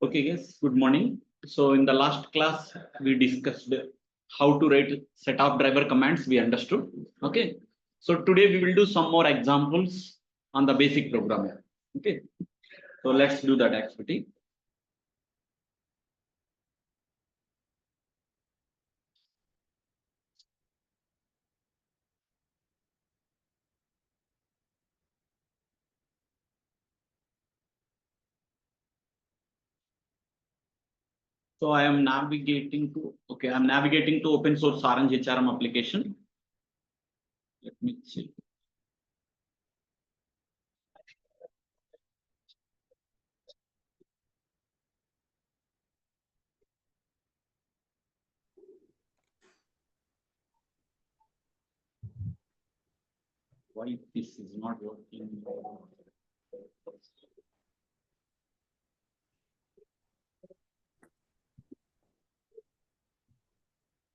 Okay, guys, good morning. So in the last class, we discussed how to write set of driver commands. We understood. Okay. So today we will do some more examples on the basic programming. Okay. So let's do that activity. So I am navigating to, okay, I'm navigating to open source Orange HRM application. Let me see. Why this is not working?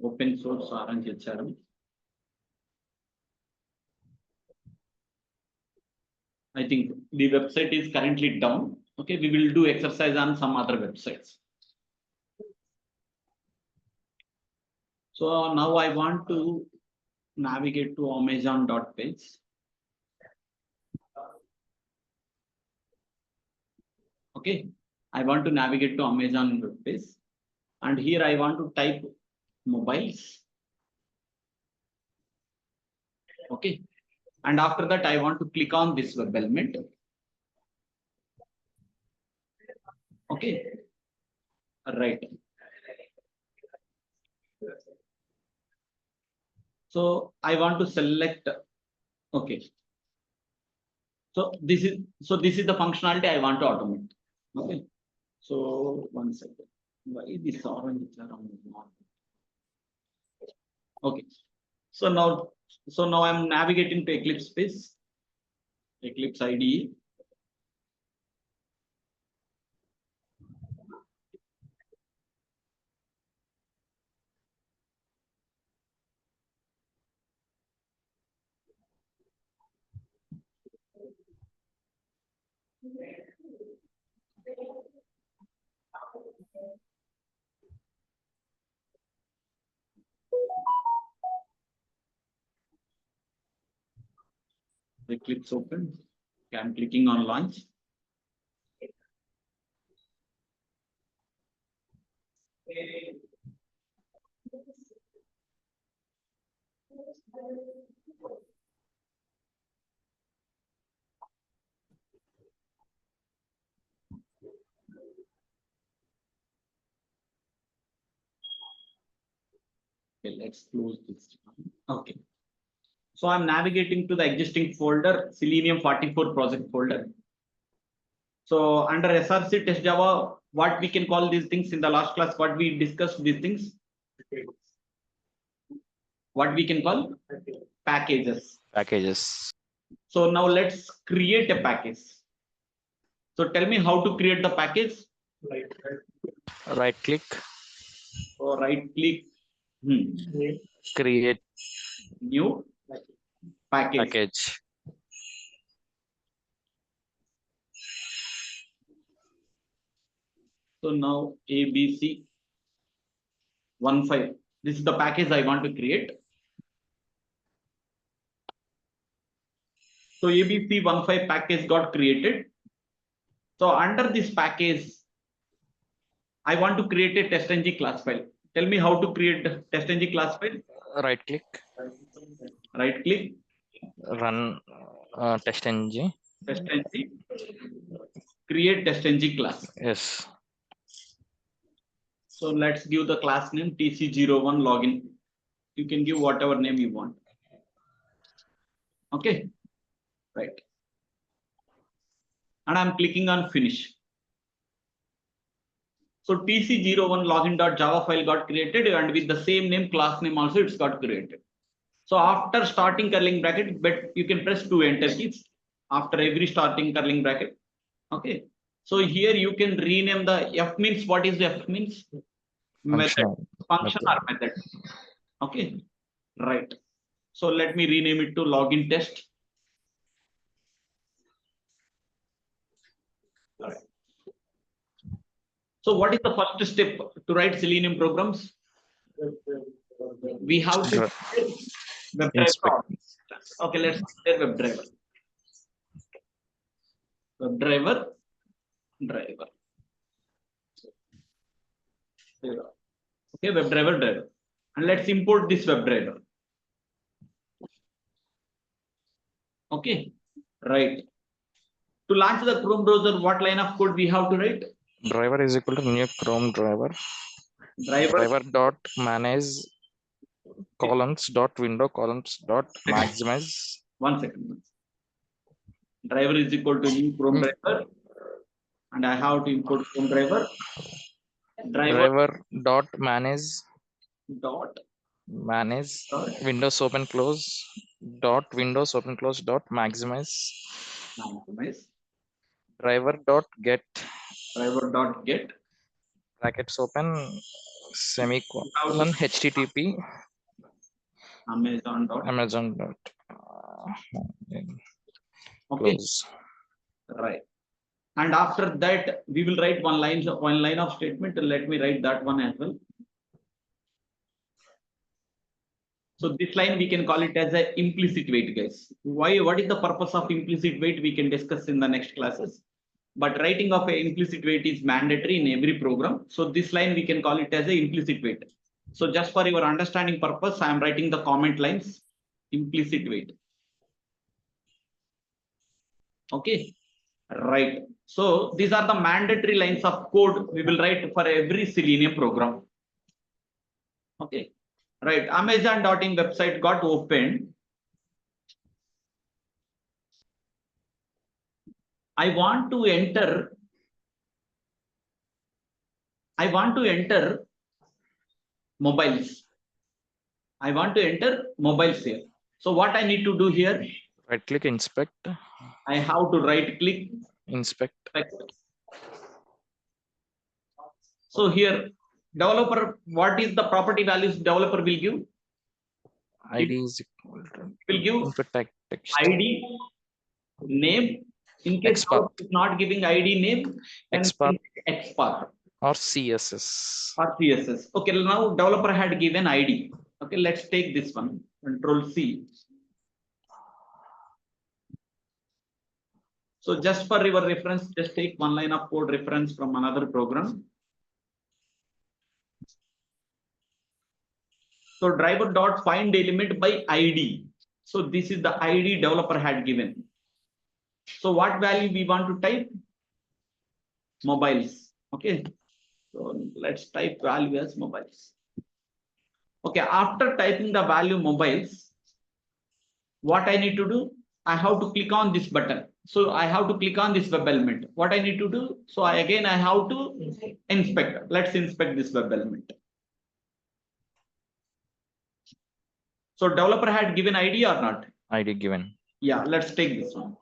Open source Orange HRM. I think the website is currently down. Okay, we will do exercise on some other websites. So now I want to navigate to Amazon.page. Okay, I want to navigate to Amazon web page, and here I want to type mobiles. Okay, and after that I want to click on this web element. Okay, right. So I want to select. Okay. So this is the functionality I want to automate. Okay. So one second. Why this orange is not? Okay. So now I'm navigating to Eclipse space. Eclipse IDE. Eclipse open. Okay, I'm clicking on launch. Okay, let's close this. Okay. So I'm navigating to the existing folder, Selenium 44 project folder. So under SRC test Java, what we can call these things in the last class, what we discussed these things, what we can call packages. So now let's create a package. So tell me how to create the package. Right click, So right click, create new package. So now ABC 15. This is the package I want to create. So ABC 15 package got created. So under this package, I want to create a testng class file. Tell me how to create a testng class file. right click, Right click, run testng. testng, create testng class. Yes. So let's give the class name TC01 login. You can give whatever name you want. Okay, right. And I'm clicking on finish. So TC01 login.java file got created, and with the same name, class name also it's got created. So after starting curling bracket, but you can press 2 enter keys after every starting curling bracket. Okay. So here you can rename the F means. What is the F means? Method, function or method. Okay. Right. So let me rename it to login test. So what is the first step to write Selenium programs? We have to Inspect. Okay, let's say WebDriver. Driver. Okay, WebDriver driver. And let's import this WebDriver. Okay, right. To launch the Chrome browser, what line of code we have to write? Driver is equal to new Chrome driver. Driver Dot manage columns dot window columns dot maximize. 1 second. Driver is equal to new Chrome driver, and I have to import Chrome driver. Driver dot manage Windows open close dot Windows open close dot maximize. Driver dot get brackets open semicolon HTTP Amazon dot okay, close. right. And after that, we will write one line of statement. Let me write that one as well. So this line we can call it as a implicit wait, guys. Why? What is the purpose of implicit wait? We can discuss in the next classes. But writing of a implicit wait is mandatory in every program. So this line we can call it as a implicit wait. So just for your understanding purpose, I am writing the comment lines implicit wait. Okay, right. So these are the mandatory lines of code we will write for every Selenium program. Okay, right. Amazon.in website got opened. I want to enter mobiles. I want to enter mobiles here. So what I need to do here? Right click inspect. I have to right click inspect. So here developer, what is the property values developer will give? ID is equal to will give input text. ID, name. In case XPath is not giving ID name, XPath or CSS. Okay, now developer had given ID. Okay, let's take this one. Control C. So just for your reference, just take one line of code reference from another program. So driver dot find element by ID. So this is the ID developer had given. So what value we want to type? Mobiles. Okay. So let's type value as mobiles. Okay. After typing the value mobiles, what I need to do? I have to click on this button. So I have to click on this web element. What I need to do? So I have to inspect. Let's inspect this web element. So developer had given ID or not? ID given. Yeah, let's take this one.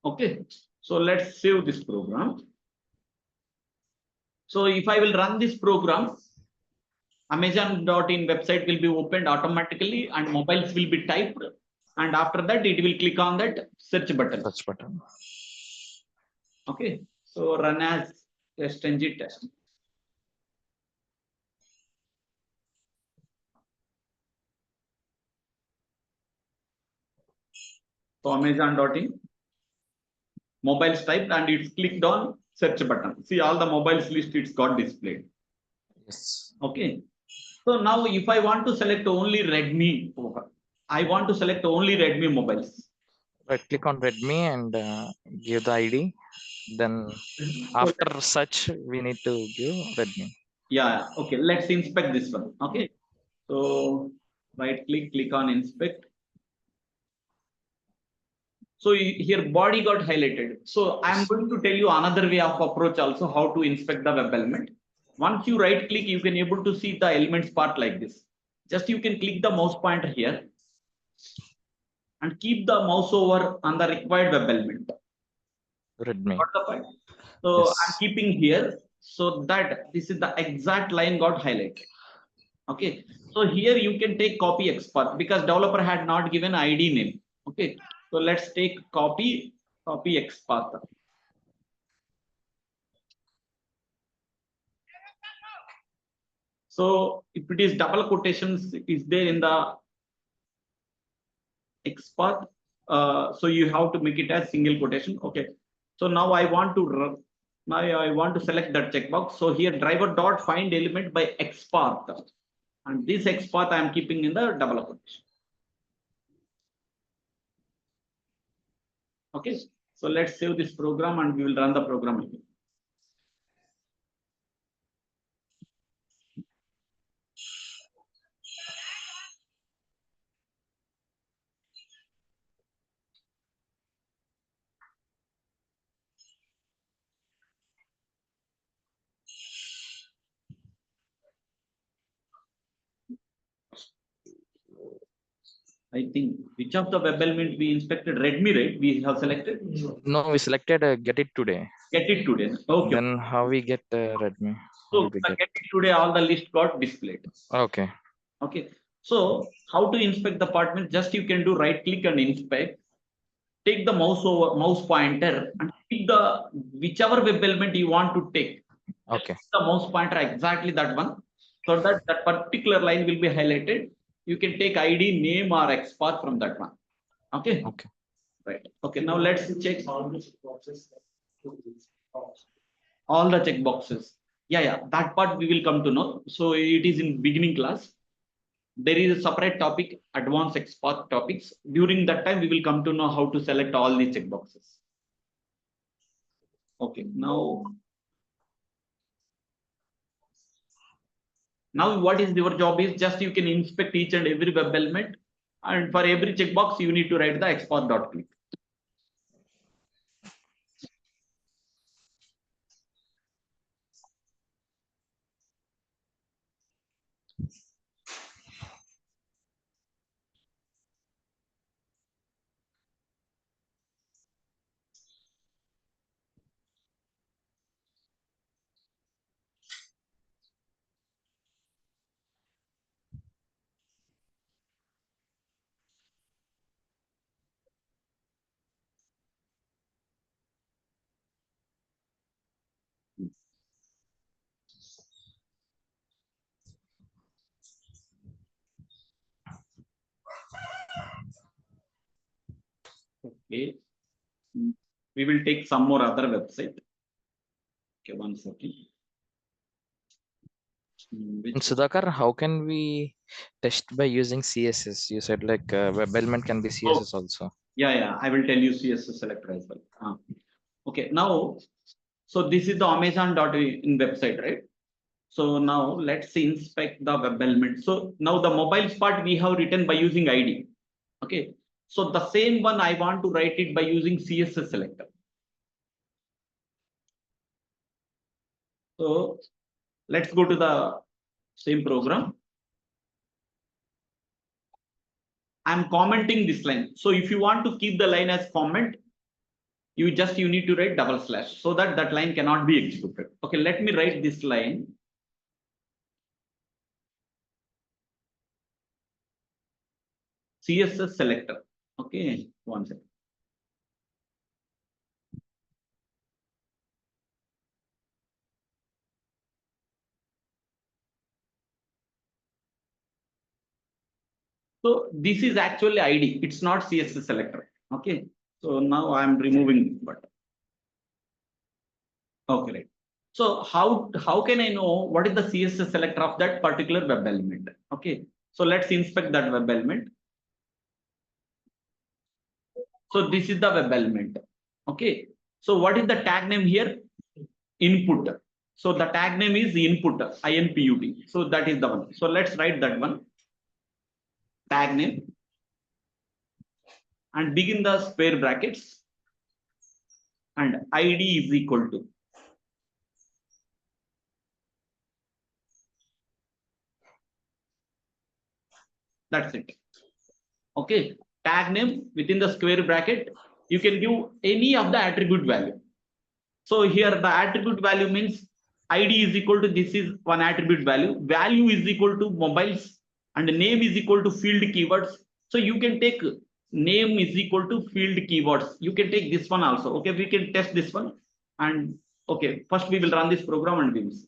Okay, so let's save this program. So if I will run this program, Amazon.in website will be opened automatically and mobiles will be typed. And after that, it will click on that search button. Okay, so run as test-ng test. So Amazon.in mobiles typed and it's clicked on search button. See all the mobiles list it's got displayed. Yes. Okay. So now if I want to select only Redmi, I want to select only Redmi mobiles. Right click on Redmi and give the ID. Then after search, we need to give Redmi. Yeah. Okay. Let's inspect this one. Okay. So right click on inspect. So here body got highlighted. So I'm going to tell you another way of approach also how to inspect the web element. Once you right click, you can able to see the elements part like this. Just you can click the mouse pointer here and keep the mouse over on the required web element. Redmi. So yes. I'm keeping here. so that this is the exact line got highlighted. Okay, so here you can take copy XPath because developer had not given ID name. Okay, so let's take copy XPath. So if it is double quotations is there in the XPath, so you have to make it as single quotation. Okay, so now I want to select that checkbox. So here driver dot find element by XPath, and this XPath I am keeping in the double quotation. Okay, so let's save this program and we will run the program again. I think which of the web element we inspected? Redmi, right? We have selected. No, we selected get it today. Get it today. Okay. Then how we get Redmi? How So will we the get? get it today, all the list got displayed. Okay. Okay. So how to inspect the apartment? Just you can do right click and inspect. Take the mouse pointer and pick the whichever web element you want to take. Okay. The mouse pointer exactly that one, so that that particular line will be highlighted. You can take ID, name, or XPath from that one. Okay. Okay. Right. Okay. Now let's check all the check boxes. Yeah. That part we will come to know. So it is in beginning class. There is a separate topic, advanced XPath topics. During that time, we will come to know how to select all these check boxes. Okay. Now what is your job is just you can inspect each and every web element, and for every checkbox you need to write the XPath.click. Okay. We will take some more other website. Okay, 1 second. And Sudhakar, how can we test by using CSS? You said like web element can be CSS also. Yeah. I will tell you CSS selector as well. Okay. Now, so this is the Amazon.in website, right? So now let's inspect the web element. So now the mobiles part we have written by using ID. Okay. So the same one I want to write it by using CSS selector. So let's go to the same program. I'm commenting this line. So if you want to keep the line as comment, you need to write double slash so that that line cannot be executed. Okay, let me write this line. CSS selector. Okay, 1 second. So this is actually ID. It's not CSS selector. Okay. So now I'm removing this button. Okay, right. So how can I know what is the CSS selector of that particular web element? Okay. So let's inspect that web element. So this is the web element. Okay. So what is the tag name here? Input. So the tag name is input, INPUT. So that is the one. So let's write that one. Tag name. And begin the square brackets. And ID is equal to. That's it. Okay. Tag name within the square bracket. You can give any of the attribute value. So here the attribute value means ID is equal to this is one attribute value. Value is equal to mobiles and name is equal to field keywords. So you can take name is equal to field keywords. You can take this one also. Okay, we can test this one. And okay, first we will run this program and we will see.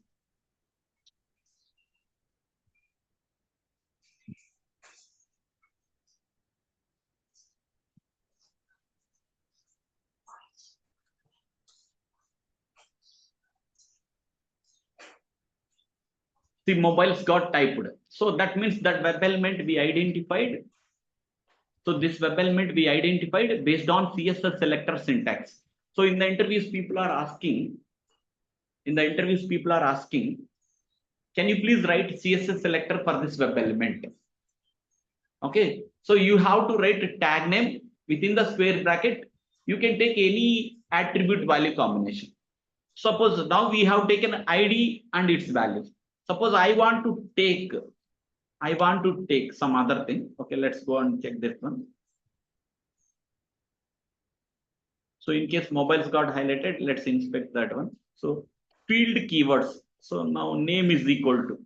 See, mobiles got typed. So that means that web element we identified. So this web element we identified based on CSS selector syntax. So in the interviews, people are asking, can you please write CSS selector for this web element? Okay, so you have to write a tag name within the square bracket. You can take any attribute value combination. Suppose now we have taken ID and its values. Suppose I want to take some other thing. Okay, let's go and check this one. So in case mobiles got highlighted, let's inspect that one. So field keywords. So now name is equal to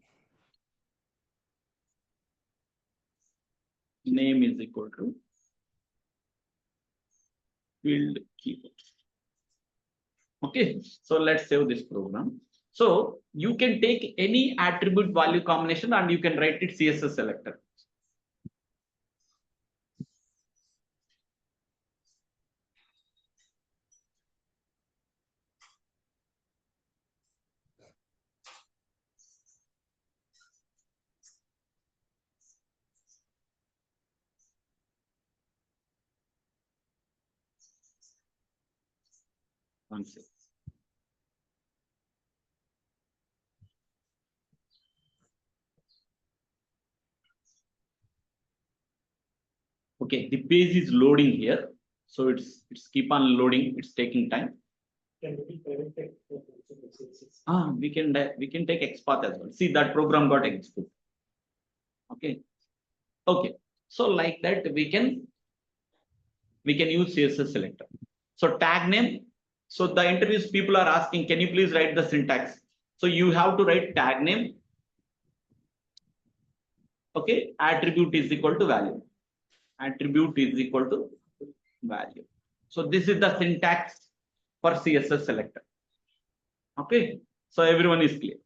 field keywords. Okay, so let's save this program. So you can take any attribute value combination and you can write it CSS selector. One second. Okay, the page is loading here. So it's keep on loading, it's taking time. We can take XPath as well. See, that program got executed. Okay. Okay. So like that we can use CSS selector. So tag name. So the interviews people are asking, can you please write the syntax? So you have to write tag name. Okay, attribute is equal to value. Attribute is equal to value. So this is the syntax for CSS selector. Okay, so everyone is clear.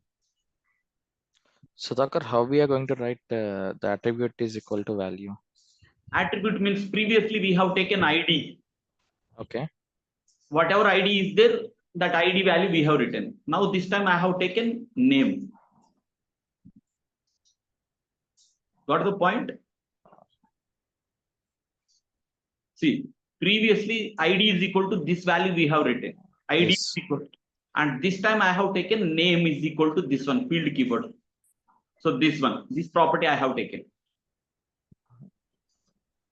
Sudhakar, how we are going to write the attribute is equal to value? Attribute means previously we have taken ID. Okay. Whatever ID is there, that ID value we have written. Now this time I have taken name. Got the point? See, previously ID is equal to this value we have written. ID Yes. is equal to, and this time I have taken name is equal to this one, field keyword. So this one, this property I have taken.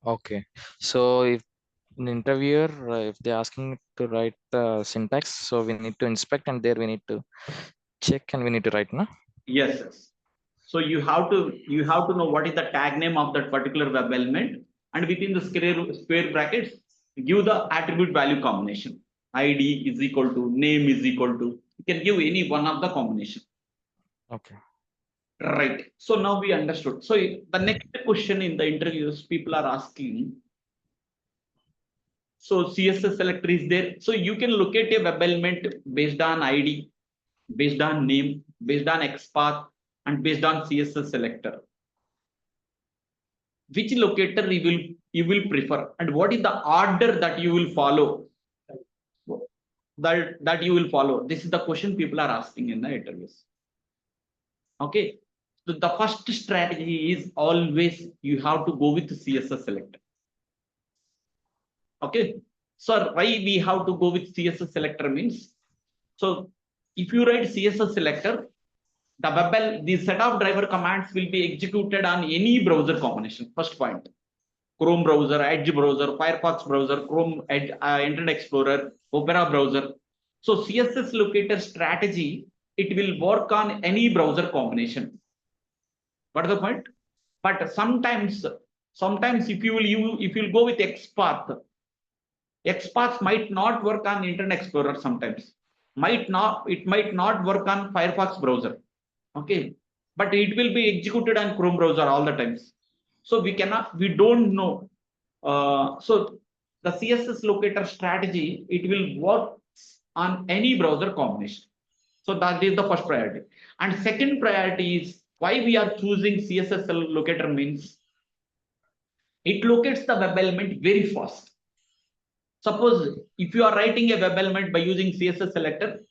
Okay. So if an interviewer, if they're asking to write the syntax, so we need to inspect and there we need to check and we need to write, no? Yes, yes. So you have to know what is the tag name of that particular web element, and within the square brackets, give the attribute value combination. ID is equal to name is equal to. You can give any one of the combination. Okay. Right. So now we understood. So the next question in the interviews, people are asking. So CSS selector is there. So you can locate a web element based on ID, based on name, based on XPath, and based on CSS selector. Which locator you will prefer, and what is the order that you will follow? That you will follow. This is the question people are asking in the interviews. Okay. So the first strategy is always you have to go with the CSS selector. Okay. So why we have to go with CSS selector means, so if you write CSS selector, the set of driver commands will be executed on any browser combination. First point. Chrome browser, Edge browser, Firefox browser, Chrome, Edge, Internet Explorer, Opera browser. So CSS locator strategy, it will work on any browser combination. What is the point? But sometimes if you will go with XPath might not work on Internet Explorer sometimes. it might not work on Firefox browser. Okay, but it will be executed on Chrome browser all the times. So we don't know. So the CSS locator strategy, it will work on any browser combination. So that is the first priority. And second priority is why we are choosing CSS locator means it locates the web element very fast. Suppose if you are writing a web element by using CSS selector,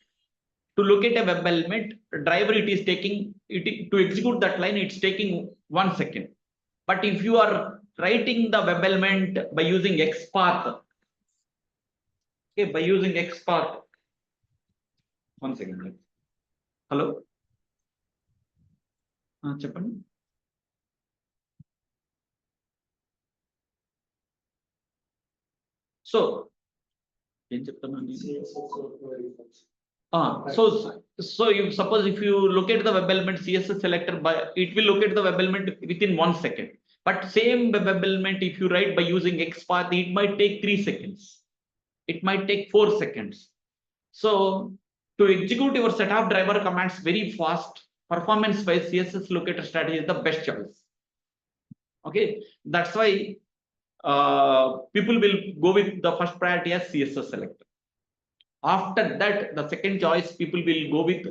to locate a web element driver, it is taking it to execute that line, it's taking 1 second. But if you are writing the web element by using XPath, okay, by using XPath, 1 second. Hello. Chepandi. So so you suppose if you locate the web element CSS selector, it will locate the web element within 1 second. But same web element, if you write by using XPath, it might take 3 seconds. It might take 4 seconds. So to execute your setup driver commands very fast, performance-wise, CSS locator strategy is the best choice. Okay, that's why people will go with the first priority as CSS selector. After that, the second choice, people will go with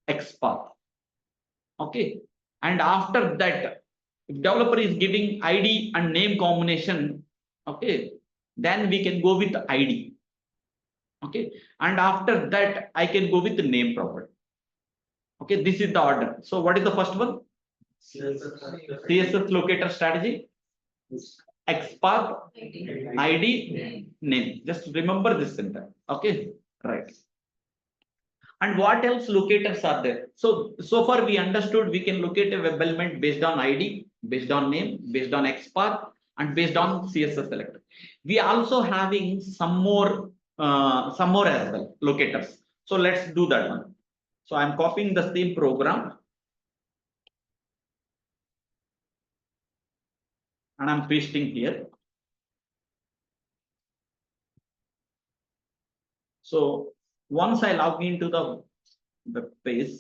XPath. Okay, and after that, if developer is giving ID and name combination, okay, then we can go with ID. Okay, and after that, I can go with the name property. Okay, this is the order. So what is the first one? CSS locator strategy, XPath, ID, name. Just remember this center. Okay, right. And what else locators are there? So far we understood we can locate a web element based on ID, based on name, based on XPath, and based on CSS selector. We also having some more as well locators. So let's do that one. So I'm copying the same program and I'm pasting here. So once I log into the web page,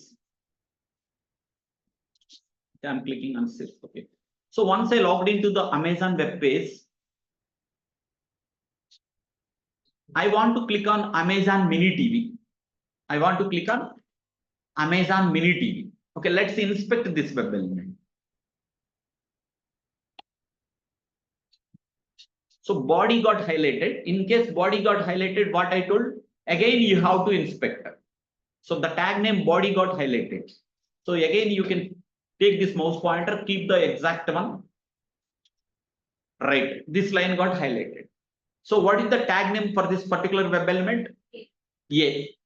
I'm clicking on this. Okay. So once I logged into the Amazon web page, I want to click on Amazon Mini TV. I want to click on Amazon Mini TV. Okay, let's inspect this web element. So body got highlighted. In case body got highlighted, what I told, again you have to inspect. So the tag name body got highlighted. So again you can take this mouse pointer, keep the exact one. Right, this line got highlighted. So what is the tag name for this particular web element? A.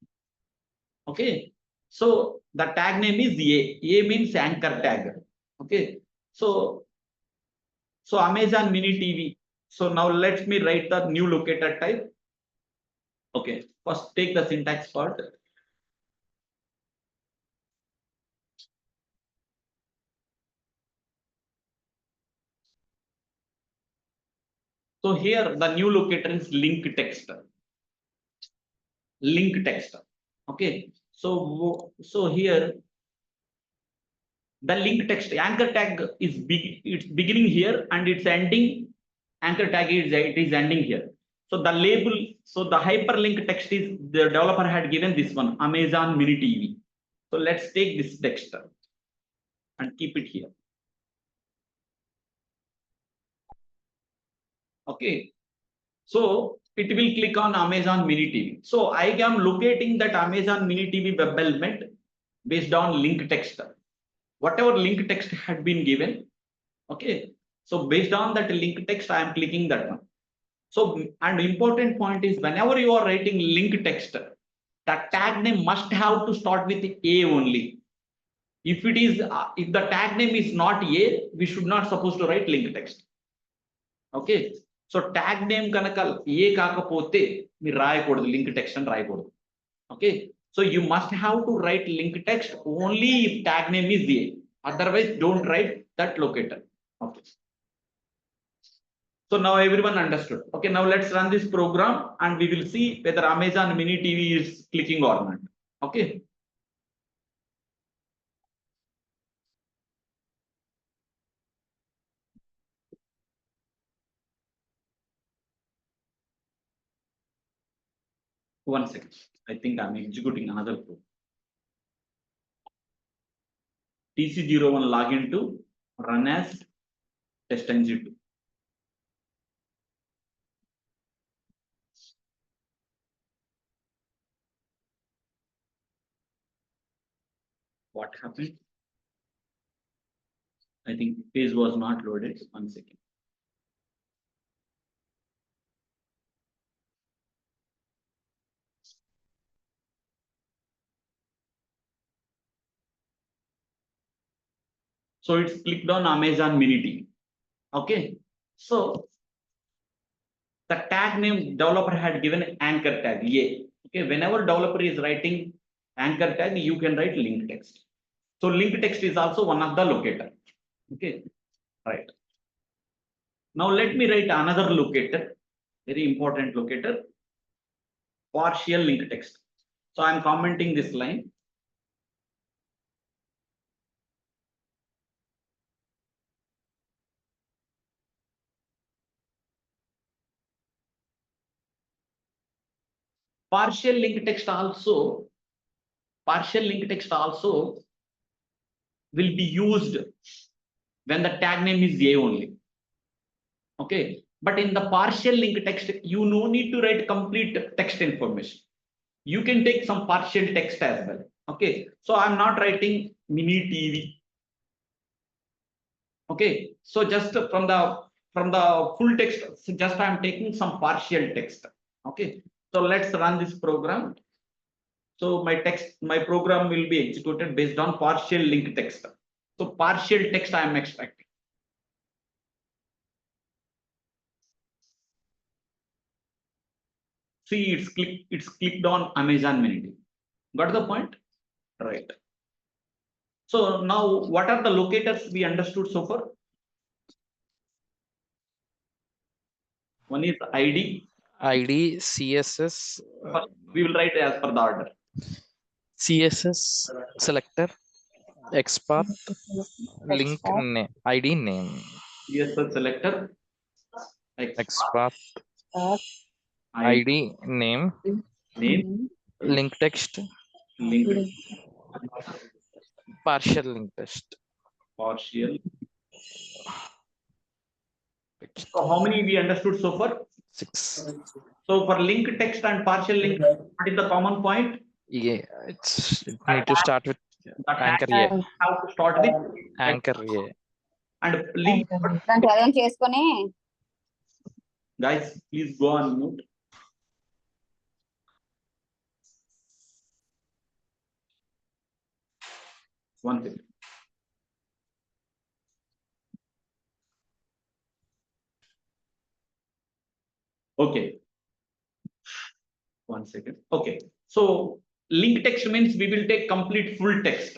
Okay, so the tag name is A. A means anchor tag. Okay, so Amazon Mini TV. So now let me write the new locator type. Okay, first take the syntax part. So here the new locator is link text. Link text. Okay, so here the link text anchor tag is it's beginning here and it's ending. Anchor tag is ending here. So the label, so the hyperlink text is the developer had given this one, Amazon Mini TV. So let's take this text and keep it here. Okay, so it will click on Amazon Mini TV. So I am locating that Amazon Mini TV web element based on link text. Whatever link text had been given. Okay, so based on that link text, I am clicking that one. So, and important point is whenever you are writing link text, that tag name must have to start with A only. If it is, if the tag name is not A, we should not supposed to write link text. Okay, so tag name kanaka A kakapote me raayakodu link text and raayakodu. Okay, so you must have to write link text only if tag name is A. Otherwise, don't write that locator. Okay. So now everyone understood. Okay, now let's run this program and we will see whether Amazon Mini TV is clicking or not. Okay. One second. I think I'm executing another code. TC01 login to run as test ng2. What happened? I think page was not loaded. 1 second. So it's clicked on Amazon Mini Team. Okay. So the tag name developer had given anchor tag. Yeah. Okay. Whenever developer is writing anchor tag, you can write link text. So link text is also one of the locator. Okay. Right. Now let me write another locator, very important locator, partial link text. So I'm commenting this line. Partial link text also will be used when the tag name is A only. Okay. But in the partial link text, you no need to write complete text information. You can take some partial text as well. Okay. So I'm not writing mini TV. Okay. So just from the full text, so just I'm taking some partial text. Okay. So let's run this program. So my program will be executed based on partial link text. So partial text I am expecting. See, it's clicked on Amazon Mini Team. Got the point? Right. So now what are the locators we understood so far? One is ID. ID, CSS, First, we will write as per the order. CSS selector, XPath, link name, ID name, CSS selector, XPath, ID ID name, name, link text, link, partial link text. partial. Text. So how many we understood so far? 6. So for link text and partial link, what is the common point? Yeah, it need to start with The tag anchor A. have to start with Anchor A. and link. Guys, please go on mute. One second. Okay. 1 second. Okay. So link text means we will take complete full text.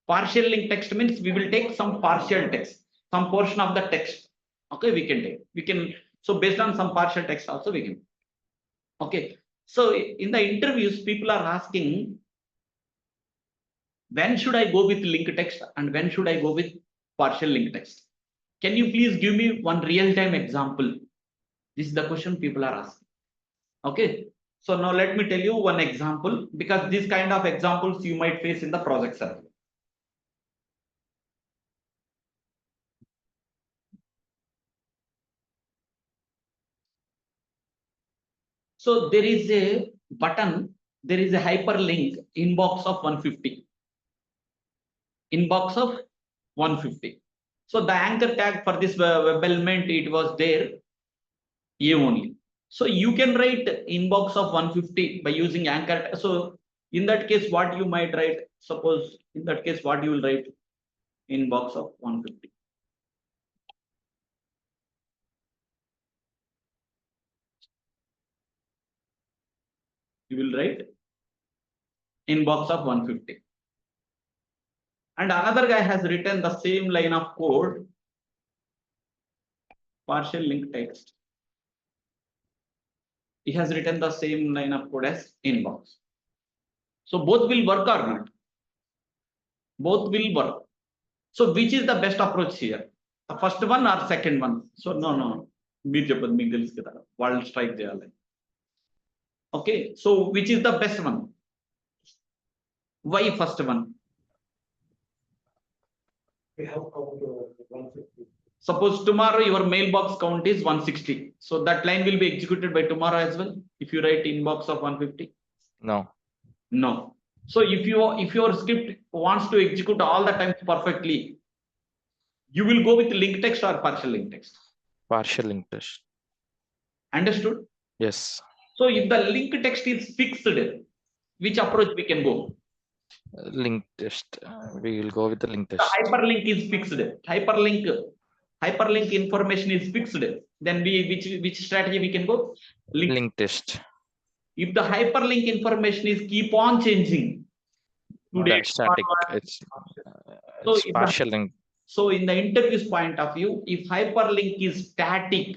Partial link text means we will take some partial text, some portion of the text. Okay, we can take. We can. So based on some partial text also we can. Okay. So in the interviews, people are asking, when should I go with link text and when should I go with partial link text? Can you please give me one real-time example? This is the question people are asking. Okay. So now let me tell you one example, because these kind of examples you might face in the project survey. So there is a button, there is a hyperlink inbox of 150. Inbox of 150. So the anchor tag for this web element, it was there, A only. So you can write inbox of 150 by using anchor. So in that case, what you might write, suppose in that case, what you will write, inbox of 150. You will write inbox of 150. And another guy has written the same line of code, partial link text. He has written the same line of code as inbox. So both will work or not? Both will work. So which is the best approach here? The first one or second one? So no. మీరు చెప్పదు మీకు తెలుసు కదా వాళ్ళు strike చేయాలి. Okay, so which is the best one? Why first one? We have count 150. Suppose tomorrow your mailbox count is 160. So that line will be executed by tomorrow as well. If you write inbox of 150. No. No. So if your script wants to execute all the time perfectly, you will go with link text or partial link text. Partial link test. Understood? Yes. So if the link text is fixed, which approach we can go? Link test. We will go with the link The test. hyperlink is fixed. Hyperlink information is fixed. Then which strategy we can go? Link test. If the hyperlink information is keep on changing, today That's static. tomorrow, It's So if the- partial link. so in the interview's point of view, if hyperlink is static,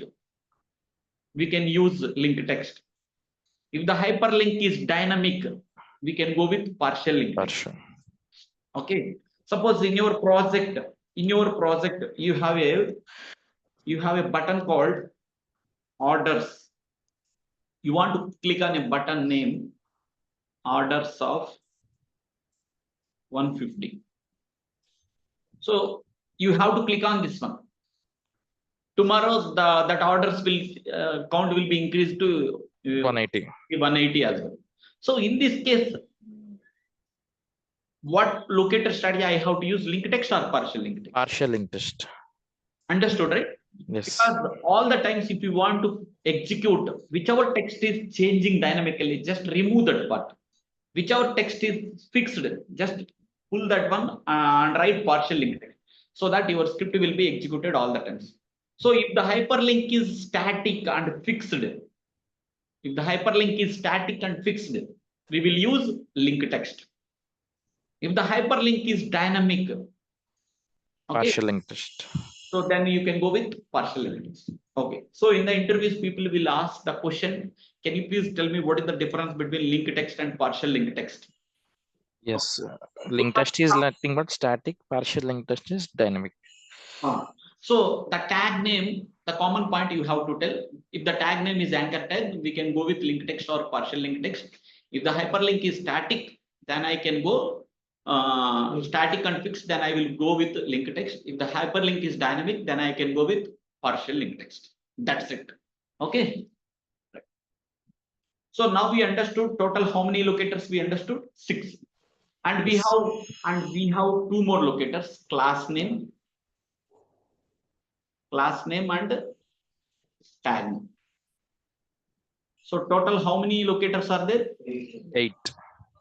we can use link text. If the hyperlink is dynamic, we can go with partial link text. Partial. Okay. Suppose in your project, you have a button called orders. You want to click on a button name orders of 150. So you have to click on this one. Tomorrow that orders will count will be increased to 180. 180 as well. So in this case, what locator strategy I have to use, link text or partial link text? Partial link test. Understood, right? Yes. Because all the times if you want to execute whichever text is changing dynamically, just remove that part. Whichever text is fixed, just pull that one and write partial link text, so that your script will be executed all the times. So if the hyperlink is static and fixed, we will use link text. If the hyperlink is dynamic, okay, Partial link test. so then you can go with partial link text. Okay, so in the interviews, people will ask the question, can you please tell me what is the difference between link text and partial link text? Yes. Link test is nothing but static. Partial link test is dynamic. So the tag name, the common point you have to tell, if the tag name is anchor tag, we can go with link text or partial link text. If the hyperlink is static, then I can go static and fixed, then I will go with link text. If the hyperlink is dynamic, then I can go with partial link text. That's it. Okay. So now we understood total how many locators we understood? 6. And we have 2 more locators, class name and tag name. So total how many locators are there? 8.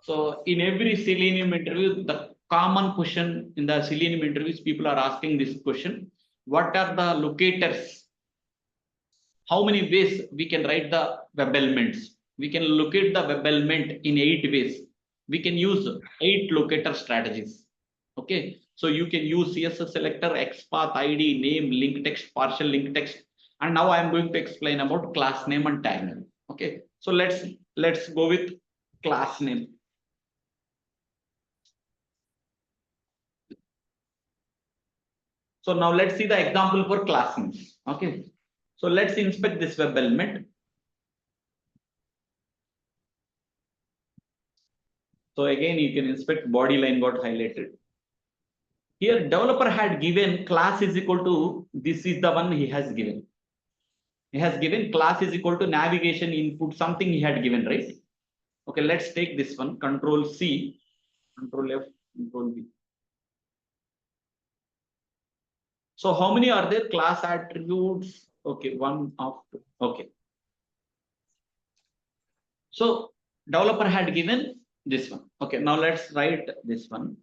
So in every Selenium interview, the common question in the Selenium interviews, people are asking this question: what are the locators? How many ways we can write the web elements? We can locate the web element in 8 ways. We can use 8 locator strategies. Okay, so you can use CSS selector, XPath, ID, name, link text, partial link text. And now I am going to explain about class name and tag name. Okay, so let's go with class name. So now let's see the example for class names. Okay, so let's inspect this web element. So again, you can inspect body line got highlighted. Here developer had given class is equal to, this is the one he has given. He has given class is equal to navigation input, something he had given, right? Okay, let's take this one, Control C, Control F, Control V. So how many are there? Class attributes. Okay, 1 of 2. Okay. So developer had given this one. Okay, now let's write this one.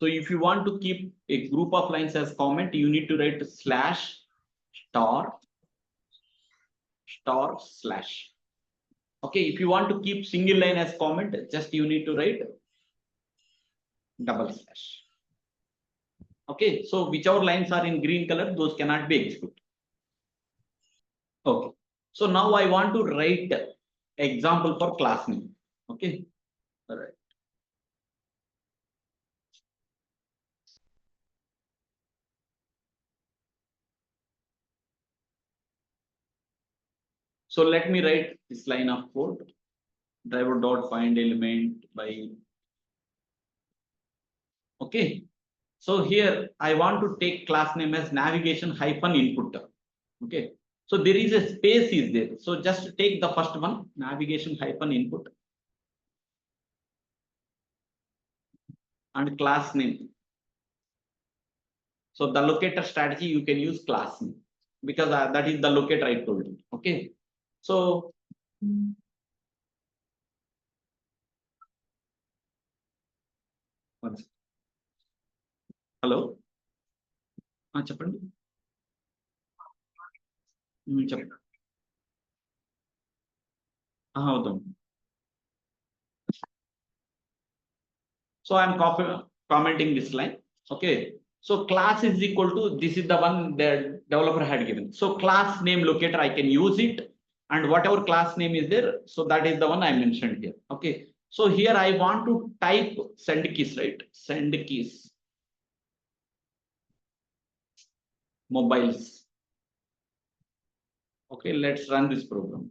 So if you want to keep a group of lines as comment, you need to write slash star slash. Okay, if you want to keep single line as comment, just you need to write double slash. Okay, so whichever lines are in green color, those cannot be executed. Okay. So now I want to write example for class name. Okay. All right. So let me write this line of code. Driver dot find element by. Okay. So here I want to take class name as navigation hyphen input. Okay. So there is a space is there. So just take the first one, navigation hyphen input and class name. So the locator strategy, you can use class name because that is the locator I told you. Okay. So one second. Hello. చెప్పండి. చెప్పండి. అవుతాం. So I'm commenting this line. Okay. So class is equal to, this is the one the developer had given. So class name locator, I can use it, and whatever class name is there, so that is the one I mentioned here. Okay. So here I want to type send keys, right? Send keys. Mobiles. Okay, let's run this program.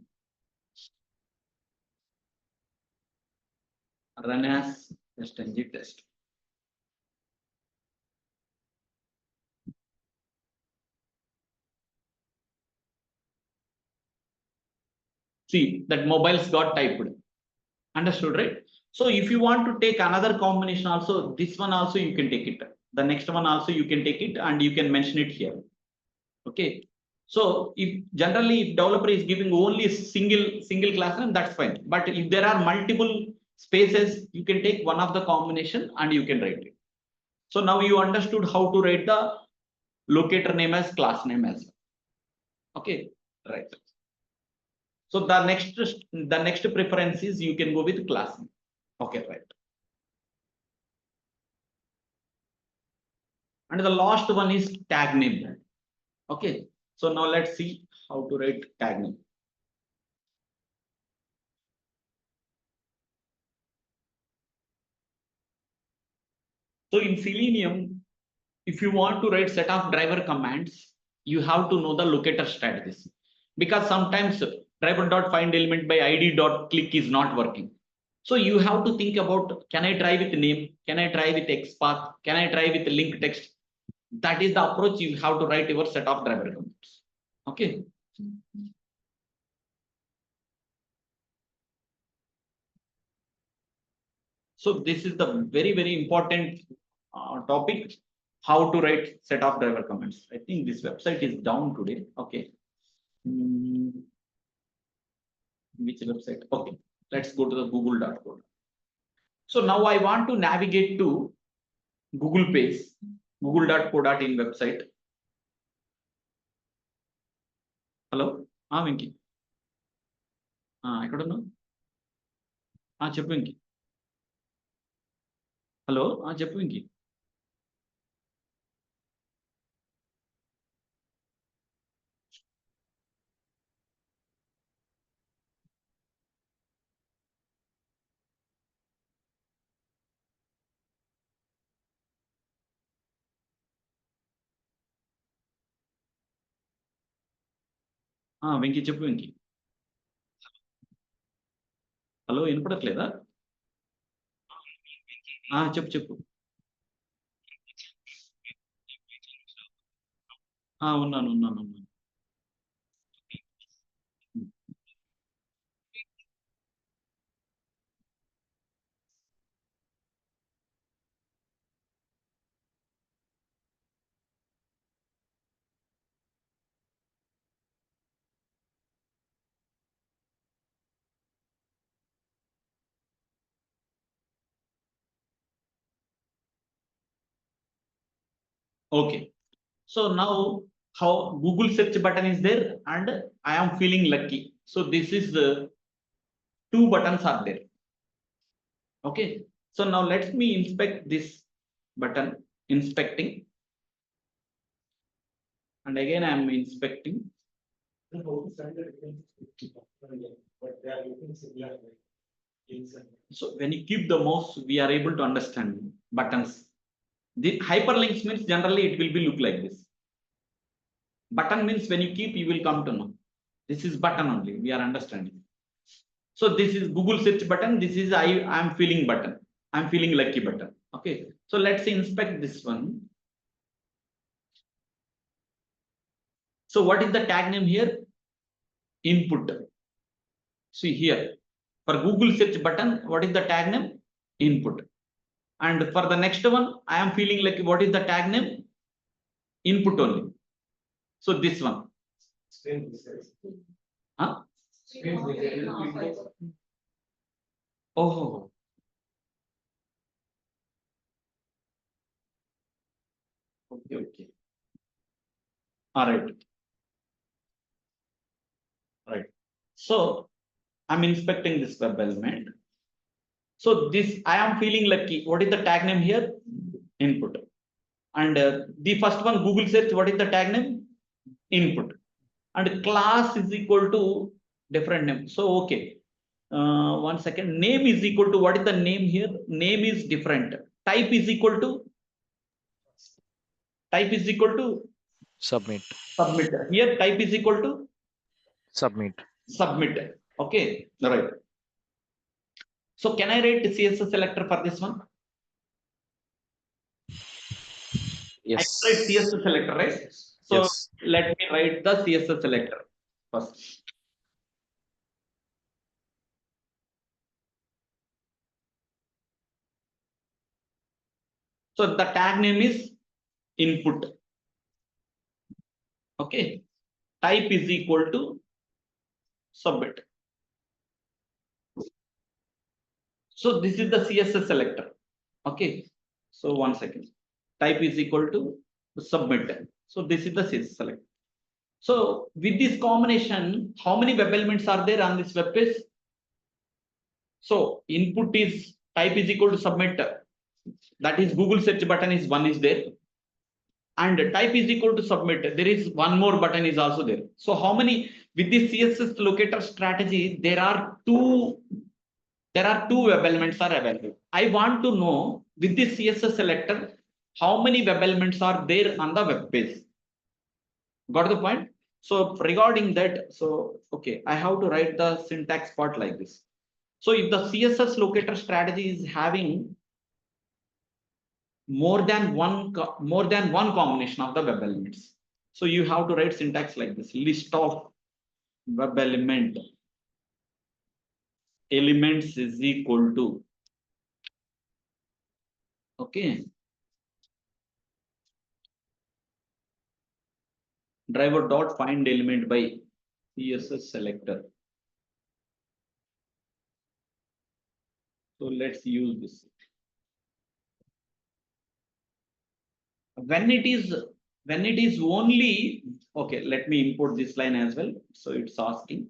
Run as stng test. See that mobiles got typed. Understood, right? So if you want to take another combination also, this one also you can take it. The next one also you can take it and you can mention it here. Okay. So if generally if developer is giving only single class name, that's fine. But if there are multiple spaces, you can take one of the combination and you can write it. So now you understood how to write the locator name as class name as well. Okay, right. So the next preference is you can go with class name. Okay, right. And the last one is tag name. Okay, so now let's see how to write tag name. So in Selenium, if you want to write set of driver commands, you have to know the locator strategies, because sometimes driver.find element by id.click is not working. So you have to think about, can I try with name? Can I try with XPath? Can I try with link text? That is the approach you have to write your set of driver commands. Okay. So this is the very important topic, how to write set of driver commands. I think this website is down today. Okay. Which website? Okay, let's go to the google.code. So now I want to navigate to Google page, google.co.in website. Hello, Venki. I don't know. చెప్పు Venky. Hello చెప్పు వెంకి. వెంకి చెప్పు Venky. Hello వినపడట్లేదా? చెప్పు. ఉన్నాను. Okay. So now how Google search button is there and I am feeling lucky. So this is the two buttons are there. Okay. So now let me inspect this button, inspecting. And again I am inspecting. The whole standard but they are looking similar. So when you keep the mouse, we are able to understand buttons. The hyperlinks means generally it will be look like this. Button means when you keep, you will come to know. This is button only, we are understanding. So this is Google search button. This is I am feeling button. I'm feeling lucky button. Okay. So let's inspect this one. So what is the tag name here? Input. See here for Google search button, what is the tag name? Input. And for the next one, I am feeling like what is the tag name? Input only. So this one. Huh? Oh. Okay, okay. All right. Right. So I'm inspecting this web element. So this I am feeling lucky. What is the tag name here? Input. And the first one, Google search, what is the tag name? Input. And class is equal to different name. So okay. 1 second. Name is equal to what is the name here? Name is different. Type is equal to Submit. submit. Here type is equal to Submit. submit. Okay. All right. So can I write the CSS selector for this one? Yes. I write CSS selector, right? So Yes. let me write the CSS selector first. So the tag name is input. Okay. Type is equal to submit. So this is the CSS selector. Okay. So 1 second. Type is equal to submit. So this is the CSS selector. So with this combination, how many web elements are there on this web page? So input is type is equal to submit. That is Google search button is one is there. And type is equal to submit. There is one more button is also there. So how many with this CSS locator strategy, there are two web elements are available. I want to know with this CSS selector, how many web elements are there on the web page. Got the point? So regarding that, so okay, I have to write the syntax part like this. So if the CSS locator strategy is having more than one combination of the web elements, so you have to write syntax like this: list of web elements is equal to, okay, driver dot find element by CSS selector. So let's use this. When it is only, okay, let me import this line as well. So it's asking.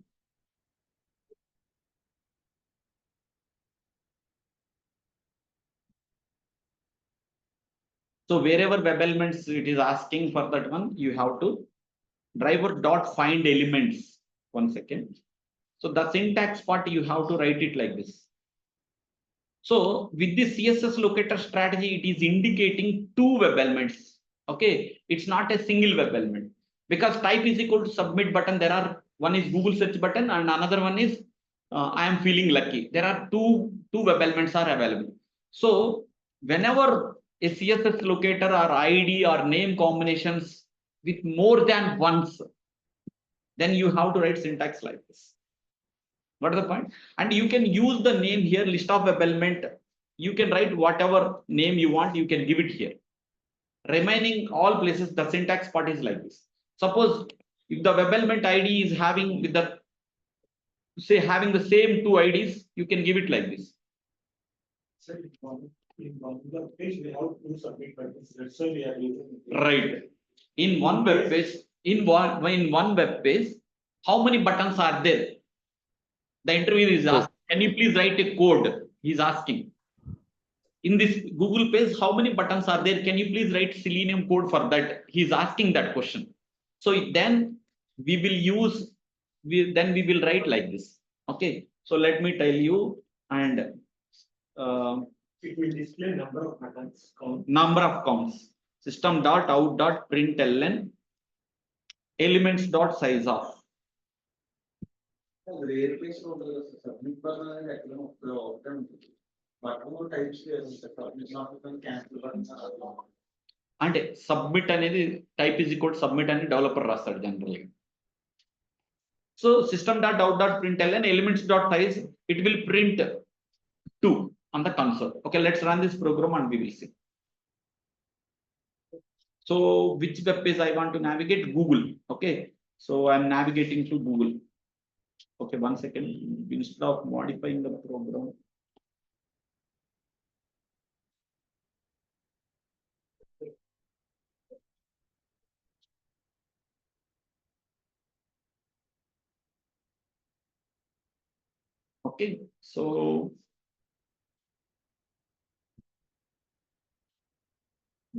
So wherever web elements it is asking for that one, you have to driver dot find elements. 1 second. So the syntax part you have to write it like this. So with this CSS locator strategy, it is indicating two web elements. Okay, it's not a single web element because type is equal to submit button. There are one is Google search button and another one is I am feeling lucky. There are two web elements are available. So whenever a CSS locator or ID or name combinations with more than once, then you have to write syntax like this. What is the point? And you can use the name here, list of web element. You can write whatever name you want, you can give it here. Remaining all places, the syntax part is like this. Suppose if the web element ID is having with the, say, having the same two IDs, you can give it like this. The page we have to submit buttons. That's why we are using. Right. In one web page, in one web page, how many buttons are there? The interviewer is asking, can you please write a code? He's asking. In this Google page, how many buttons are there? Can you please write Selenium code for that? He's asking that question. So then we will use, then we will write like this. Okay, so let me tell you, and It will display number of buttons count. number of counts. System dot out dot println elements dot size of. Rare case submit button but more types submit not cancel button. అంటే submit అనేది type is equal submit అని developer రాస్తాడు జనరల్గా. So system dot out dot print elements dot size it will print 2 on the console. Okay, let's run this program and we will see. So which web page I want to navigate? Google. Okay, so I'm navigating to Google. Okay, 1 second. Instead of modifying the program, okay, so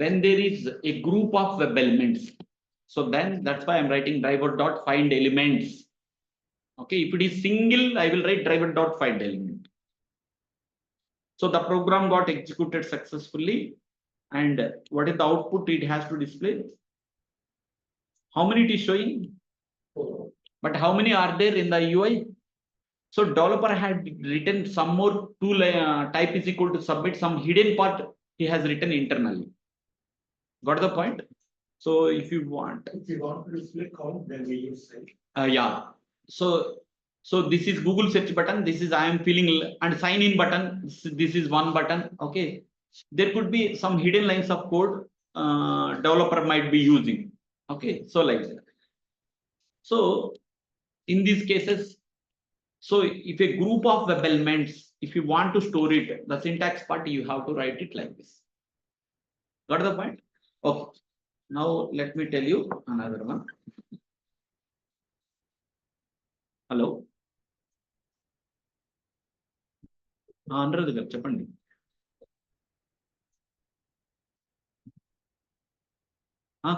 when there is a group of web elements, so then that's why I'm writing driver dot find elements. Okay, if it is single, I will write driver dot find element. So the program got executed successfully, and what is the output it has to display? How many it is showing? 4. But how many are there in the UI? So developer had written some more type is equal to submit, some hidden part he has written internally. Got the point? So if you want, If you want to display count, then we use size. yeah. So this is Google search button. This is I am filling and sign in button. This is one button. Okay. There could be some hidden lines of code developer might be using. Okay. So like that. So in these cases, so if a group of web elements, if you want to store it, the syntax part you have to write it like this. Got the point? Okay. Now let me tell you another one. Hello. Anurag garu cheppandi.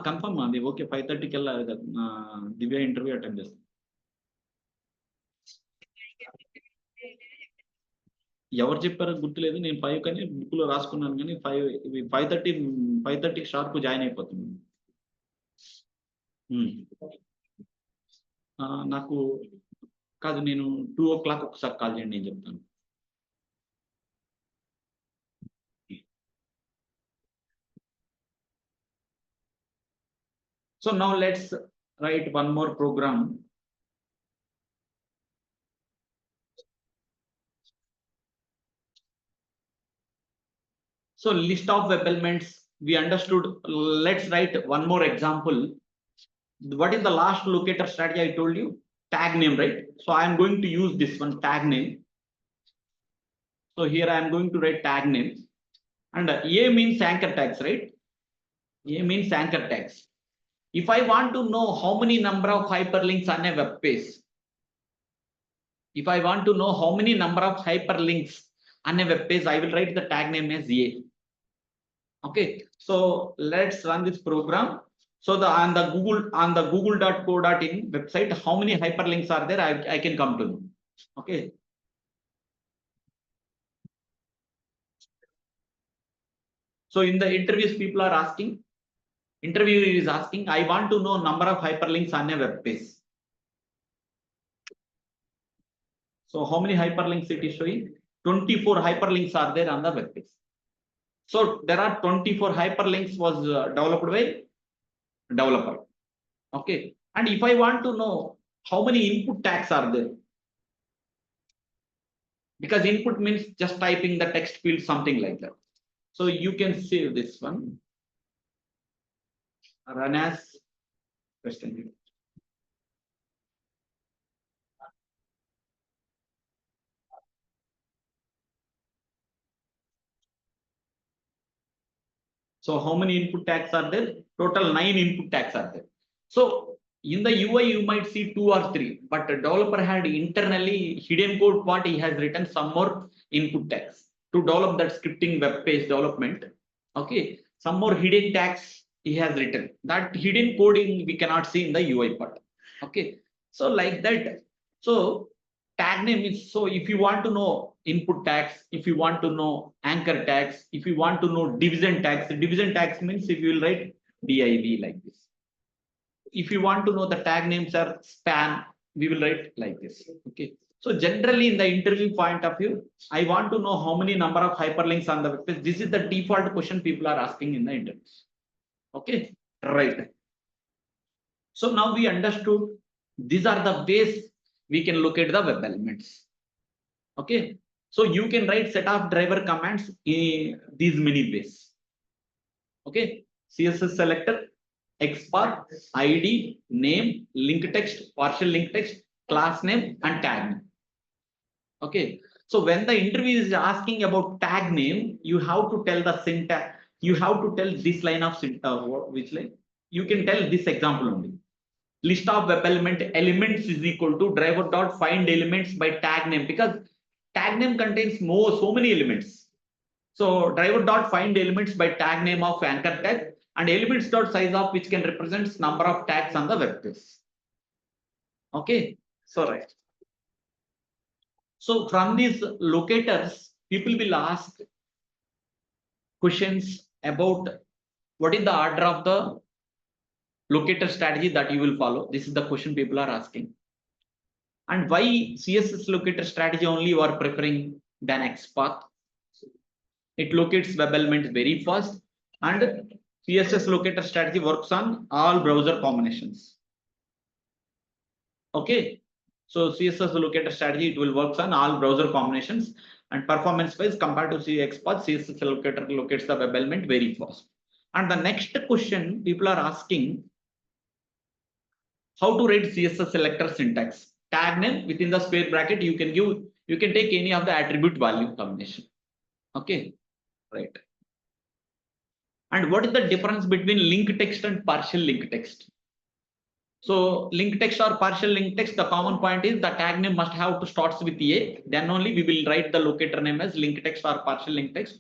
Confirm అది okay 5:30 కల్లా దివ్య interview attend చేస్తాను. ఎవరు చెప్పారో గుర్తులేదు, నేను 5 కానీ book లో రాసుకున్నాను, కానీ 5:30 షార్ప్ జాయిన్ అయిపోతుంది. నాకు కాదు, నేను 2 o'clock ఒకసారి కాల్ చేయండి, నేను చెప్తాను. So now let's write one more program. So list of web elements we understood. Let's write one more example. What is the last locator strategy I told you? Tag name, right? So I am going to use this one, tag name. So here I am going to write tag name, and A means anchor tags, right? A means anchor tags. If I want to know how many number of hyperlinks on a web page, if I want to know how many number of hyperlinks on a web page, I will write the tag name as A. Okay, so let's run this program. So on the google.co.in website, how many hyperlinks are there? I can come to know. Okay. So in the interviews, people are asking, interviewer is asking, I want to know number of hyperlinks on a web page. So how many hyperlinks it is showing? 24 hyperlinks are there on the web page. So there are 24 hyperlinks was developed by developer. Okay, and if I want to know how many input tags are there, because input means just typing the text field, something like that. So you can save this one, run as question. So how many input tags are there? Total 9 input tags are there. So in the UI you might see 2 or 3, but the developer had internally hidden code part, he has written some more input tags to develop that scripting web page development. Okay, some more hidden tags he has written. That hidden coding we cannot see in the UI part. Okay, so like that. So tag name is, so if you want to know input tags, if you want to know anchor tags, if you want to know division tags means if you will write div like this. If you want to know the tag names are span, we will write like this. Okay. So generally in the interview point of view, I want to know how many number of hyperlinks on the web page. This is the default question people are asking in the interviews. Okay, right. So now we understood these are the ways we can locate the web elements. Okay, so you can write set of driver commands in these many ways. Okay, CSS selector, XPath, ID, name, link text, partial link text, class name, and tag name. Okay, so when the interview is asking about tag name, you have to tell the syntax. You have to tell this line of syntax. Which line? You can tell this example only. List of web elements is equal to driver dot find elements by tag name, because tag name contains so many elements. So driver dot find elements by tag name of anchor tag and elements dot size of which can represent number of tags on the web page. Okay, so right. So from these locators, people will ask questions about what is the order of the locator strategy that you will follow. This is the question people are asking. And why CSS locator strategy only you are preferring than XPath? It locates web elements very fast, and CSS locator strategy works on all browser combinations. Okay, so CSS locator strategy, it will work on all browser combinations, and performance wise compared to XPath, CSS locator locates the web element very fast. And the next question people are asking, how to write CSS selector syntax. Tag name within the square bracket, you can take any of the attribute value combination. Okay, right. And what is the difference between link text and partial link text? So link text or partial link text, the common point is the tag name must have to starts with A, then only we will write the locator name as link text or partial link text.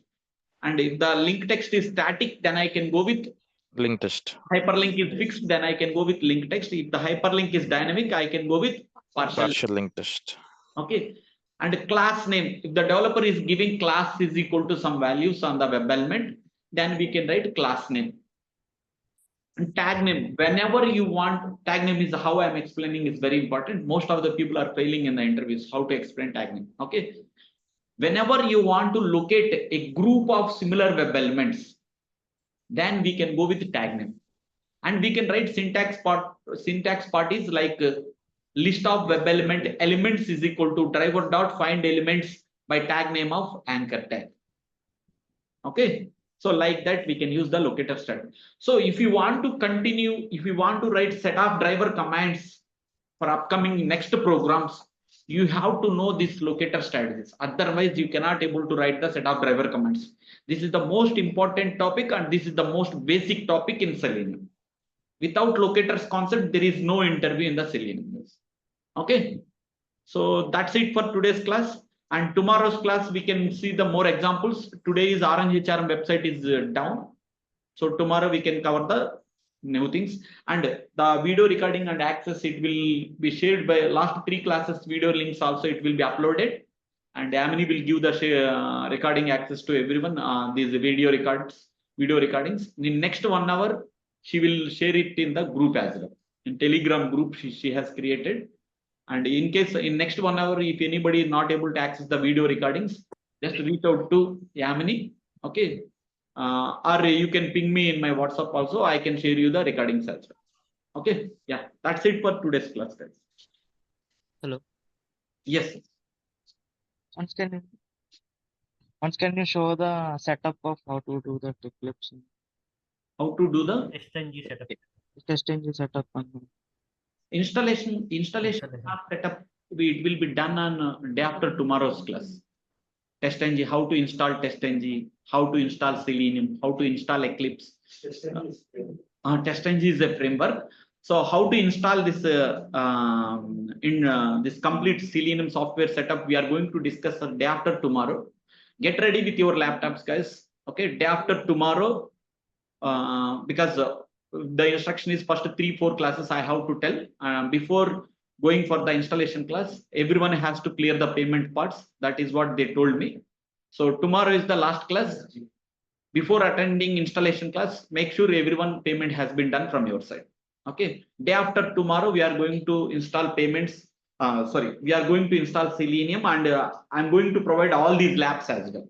And if the link text is static, then I can go with Link text. Hyperlink is fixed, then I can go with link text. If the hyperlink is dynamic, I can go with partial link text. Okay, and class name, if the developer is giving class is equal to some values on the web element, then we can write class name. And tag name, whenever you want, tag name is how I'm explaining is very important. Most of the people are failing in the interviews how to explain tag name. Okay, whenever you want to locate a group of similar web elements, then we can go with tag name. And we can write syntax part is like list of web elements is equal to driver dot find elements by tag name of anchor tag. Okay, so like that we can use the locator strategy. So if you want to continue, if you want to write set of driver commands for upcoming next programs, you have to know these locator strategies. Otherwise, you cannot able to write the set of driver commands. This is the most important topic, and this is the most basic topic in Selenium. Without locators concept, there is no interview in the Selenium. Okay, so that's it for today's class. And tomorrow's class, we can see the more examples. Today is Orange HRM website is down. So tomorrow we can cover the new things, and the video recording and access, it will be shared by last 3 classes video links also, it will be uploaded, and Amini will give the recording access to everyone. These video recordings in next 1 hour, she will share it in the group as well, in Telegram group she has created. And in case in next 1 hour, if anybody is not able to access the video recordings, just reach out to Yamini. Okay, or you can ping me in my WhatsApp also. I can share you the recordings as well. Okay, yeah, that's it for today's class, guys. Hello. Yes. Once can you show the setup of how to do the Eclipse? How to do the SNG setup. Test engine setup. installation setup? It will be done on day after tomorrow's class. TestNG, how to install TestNG, how to install Selenium, how to install Eclipse. TestNG is a framework. So how to install this this complete Selenium software setup, we are going to discuss the day after tomorrow. Get ready with your laptops, guys. Okay, day after tomorrow, because the instruction is first 3-4 classes I have to tell before going for the installation class. Everyone has to clear the payment parts. That is what they told me. So tomorrow is the last class. Before attending installation class, make sure everyone payment has been done from your side. Okay. Day after tomorrow, we are going to install payments. We are going to install Selenium, and I'm going to provide all these labs as well.